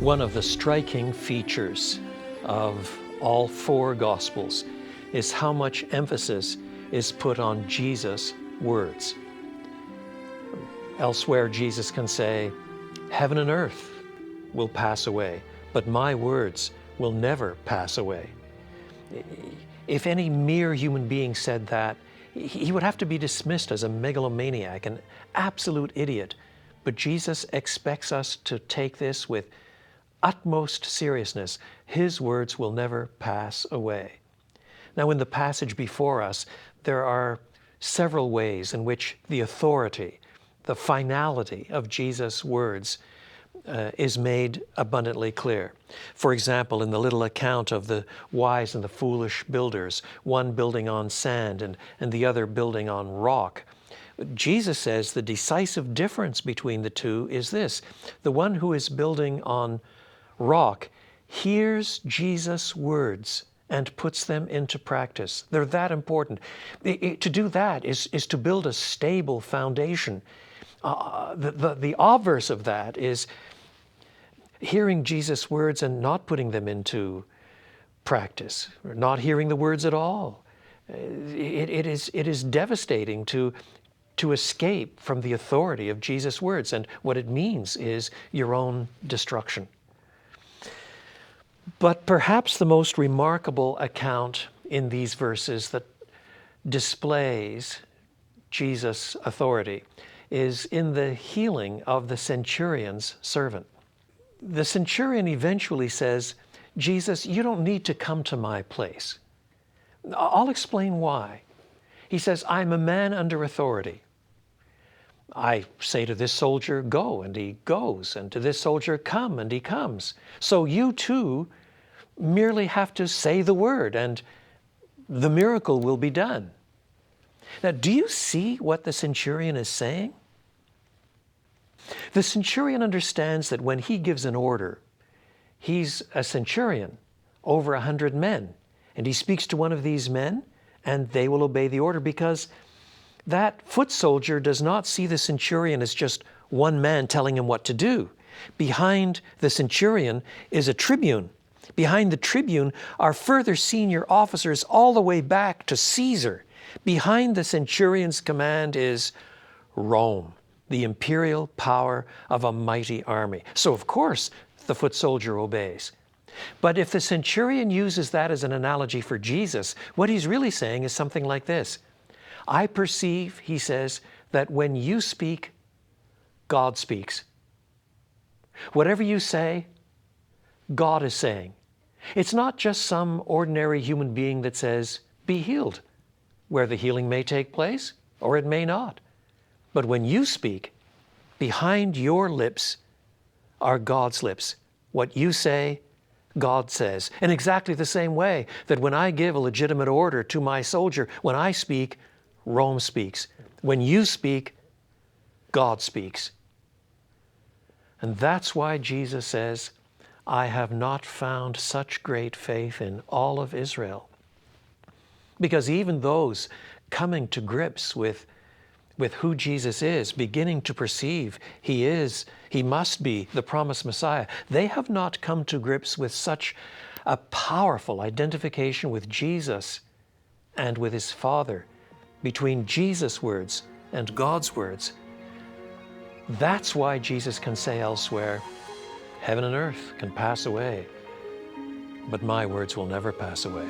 One of the striking features of all four Gospels is how much emphasis is put on Jesus' words. Elsewhere, Jesus can say, "Heaven and earth will pass away, but my words will never pass away." If any mere human being said that, he would have to be dismissed as a megalomaniac, an absolute idiot. But Jesus expects us to take this with utmost seriousness. His words will never pass away. Now, in the passage before us, there are several ways in which the authority, the finality of Jesus' words is made abundantly clear. For example, in the little account of the wise and the foolish builders, one building on sand and the other building on rock, Jesus says the decisive difference between the two is this: the one who is building on rock hears Jesus' words and puts them into practice. They're that important. To do that is to build a stable foundation. The obverse of that is hearing Jesus' words and not putting them into practice, or not hearing the words at all. It is devastating to escape from the authority of Jesus' words, and what it means is your own destruction. But perhaps the most remarkable account in these verses that displays Jesus' authority is in the healing of the centurion's servant. The centurion eventually says, "Jesus, you don't need to come to my place." I'll explain why. He says, "I'm a man under authority. I say to this soldier, go, and he goes, and to this soldier, come, and he comes. So you too merely have to say the word, and the miracle will be done." Now, do you see what the centurion is saying? The centurion understands that when he gives an order, he's a centurion over 100 men, and he speaks to one of these men, and they will obey the order, because that foot soldier does not see the centurion as just one man telling him what to do. Behind the centurion is a tribune. Behind the tribune are further senior officers all the way back to Caesar. Behind the centurion's command is Rome, the imperial power of a mighty army. So of course the foot soldier obeys. But if the centurion uses that as an analogy for Jesus, what he's really saying is something like this: "I perceive," he says, "that when you speak, God speaks. Whatever you say, God is saying." It's not just some ordinary human being that says, "Be healed," where the healing may take place or it may not. But when you speak, behind your lips are God's lips. What you say, God says. In exactly the same way that when I give a legitimate order to my soldier, when I speak, Rome speaks. When you speak, God speaks. And that's why Jesus says, "I have not found such great faith in all of Israel." Because even those coming to grips with who Jesus is, beginning to perceive he must be the promised Messiah, they have not come to grips with such a powerful identification with Jesus and with his Father, between Jesus' words and God's words. That's why Jesus can say elsewhere, "Heaven and earth can pass away, but my words will never pass away."